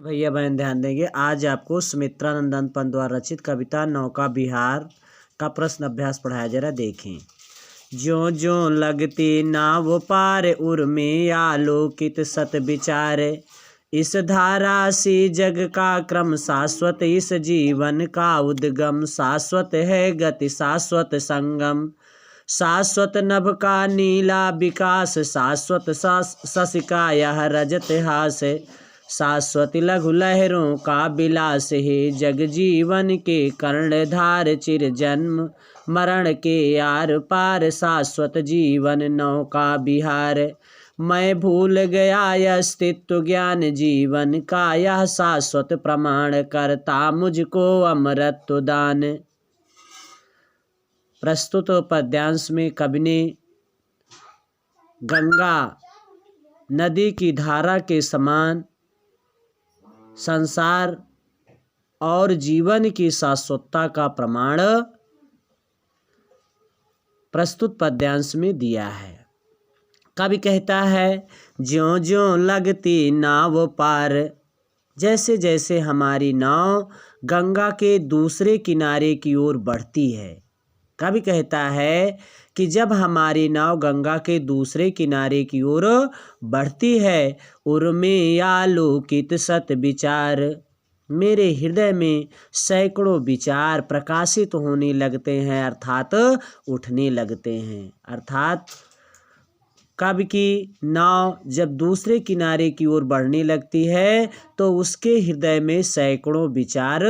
भैया बहन ध्यान देंगे। आज आपको सुमित्रा नंदन पंत द्वारा रचित कविता नौका विहार का प्रश्न अभ्यास पढ़ाया, जरा देखें। ज्यों ज्यों लगती नाव पार उर्मे आलोकित सत विचार, इस धारा सी जग का क्रम शाश्वत, इस जीवन का उद्गम शाश्वत है गति शाश्वत संगम, शाश्वत नभ का नीला विकास, शाश्वत शशि का यह रजत हास, शाश्वत लघु लहरों का विलास है जग जीवन के कर्णधार, चिर जन्म मरण के आर पार शाश्वत जीवन नौका विहार, मैं भूल गया अस्तित्व ज्ञान जीवन का यह शाश्वत प्रमाण, करता मुझको अमरत्व दान। प्रस्तुत पद्यांश में कवि ने गंगा नदी की धारा के समान संसार और जीवन की शाश्वतता का प्रमाण प्रस्तुत पद्यांश में दिया है। कवि कहता है, ज्यों ज्यों लगती नाव पार, जैसे जैसे हमारी नाव गंगा के दूसरे किनारे की ओर बढ़ती है। कवि कहता है कि जब हमारी नाव गंगा के दूसरे किनारे की ओर बढ़ती है, उर्मे आलोकित सत विचार, मेरे हृदय में सैकड़ों विचार प्रकाशित होने लगते हैं, अर्थात उठने लगते हैं। अर्थात कवि की नाव जब दूसरे किनारे की ओर बढ़ने लगती है तो उसके हृदय में सैकड़ों विचार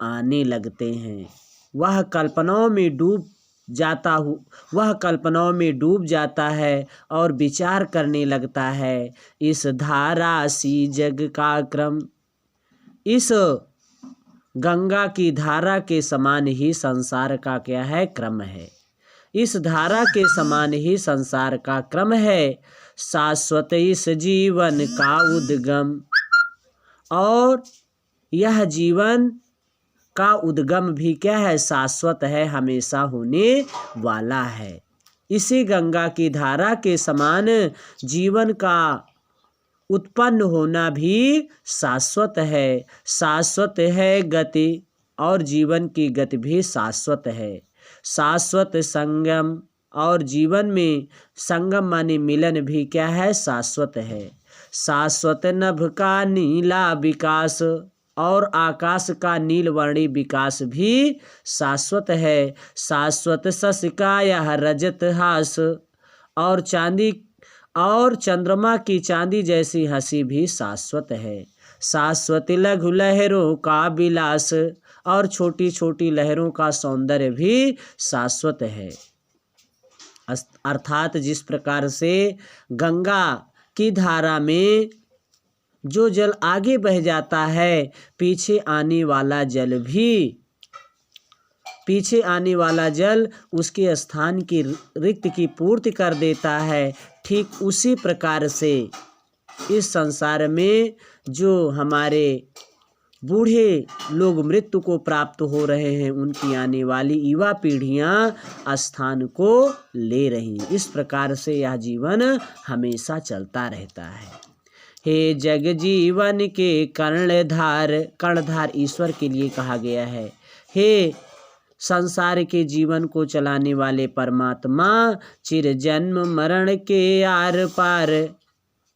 आने लगते हैं। वह कल्पनाओं में डूब जाता है और विचार करने लगता है। इस धारा सी जग का क्रम, इस गंगा की धारा के समान ही संसार का क्या है, क्रम है। इस धारा के समान ही संसार का क्रम है। शाश्वत इस जीवन का उद्गम, और यह जीवन का उद्गम भी क्या है, शाश्वत है, हमेशा होने वाला है। इसी गंगा की धारा के समान जीवन का उत्पन्न होना भी शाश्वत है। शाश्वत है गति, और जीवन की गति भी शाश्वत है। शाश्वत संगम, और जीवन में संगम माने मिलन भी क्या है, शाश्वत है। शाश्वत नभ का नीला विकास, और आकाश का नीलवर्णी विकास भी शाश्वत है। शाश्वत शशि का यह रजत हास, और चांदी और चंद्रमा की चांदी जैसी हंसी भी शाश्वत है। शाश्वत लघु लहरों का विलास, और छोटी छोटी लहरों का सौंदर्य भी शाश्वत है। अर्थात जिस प्रकार से गंगा की धारा में जो जल आगे बह जाता है, पीछे आने वाला जल उसके स्थान की रिक्त की पूर्ति कर देता है, ठीक उसी प्रकार से इस संसार में जो हमारे बूढ़े लोग मृत्यु को प्राप्त हो रहे हैं, उनकी आने वाली युवा पीढ़ियां स्थान को ले रही। इस प्रकार से यह जीवन हमेशा चलता रहता है। हे जग जीवन के कर्णधार ईश्वर के लिए कहा गया है। हे संसार के जीवन को चलाने वाले परमात्मा, चिर जन्म मरण के आर पार,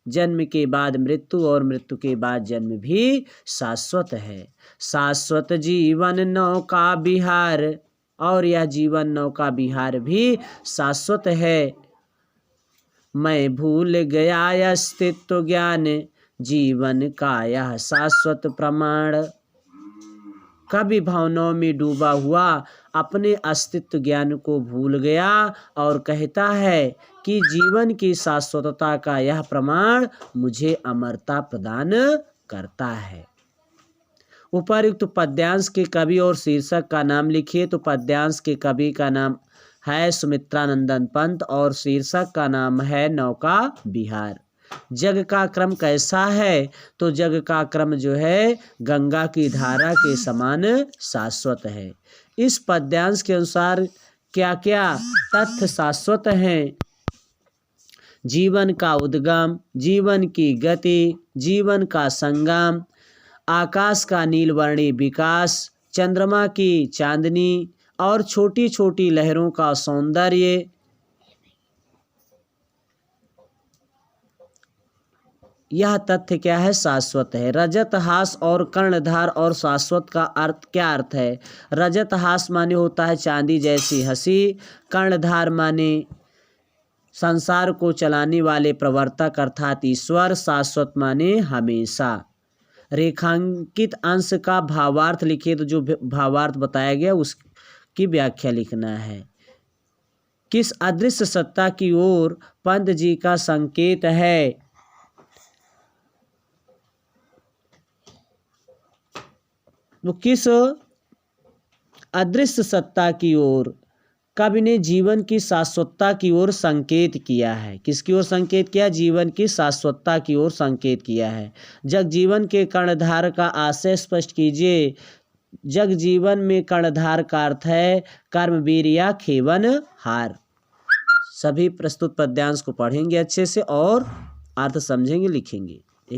जन्म के बाद मृत्यु और मृत्यु के बाद जन्म भी शाश्वत है। शाश्वत जीवन नौका विहार, और यह जीवन नौका विहार भी शाश्वत है। मैं भूल गया अस्तित्व ज्ञान, जीवन का यह शाश्वत प्रमाण। कवि भावनाओं में डूबा हुआ अपने अस्तित्व ज्ञान को भूल गया और कहता है कि जीवन की शाश्वतता का यह प्रमाण मुझे अमरता प्रदान करता है। उपर्युक्त पद्यांश के कवि और शीर्षक का नाम लिखिए। तो पद्यांश के कवि का नाम है सुमित्रा नंदन पंत, और शीर्षक का नाम है नौका विहार। जग का क्रम कैसा है, तो जग का क्रम जो है गंगा की धारा के समान शाश्वत है। इस पद्यांश के अनुसार क्या क्या तथ्य शाश्वत हैं? जीवन का उद्गम, जीवन की गति, जीवन का संगम, आकाश का नीलवर्णी विकास, चंद्रमा की चांदनी और छोटी छोटी लहरों का सौंदर्य, यह तथ्य क्या है? शाश्वत है। रजत हास और कर्णधार और शाश्वत का क्या अर्थ है? रजत हास माने होता है चांदी जैसी हंसी, कर्णधार माने संसार को चलाने वाले प्रवर्तक अर्थात ईश्वर, शाश्वत माने हमेशा। रेखांकित अंश का भावार्थ लिखिए, तो जो भावार्थ बताया गया उसकी व्याख्या लिखना है। किस अदृश्य सत्ता की ओर पंत जी का संकेत है? वो किस अदृश्य सत्ता की ओर कवि ने जीवन की शाश्वतता की ओर संकेत किया है? किसकी ओर संकेत किया? जीवन की शाश्वतता की ओर संकेत किया है। जग जीवन के कर्णधार का आशय स्पष्ट कीजिए। जग जीवन में कर्णधार का अर्थ है कर्मवीर या खेवन हार। सभी प्रस्तुत पद्यांश को पढ़ेंगे अच्छे से और अर्थ समझेंगे, लिखेंगे।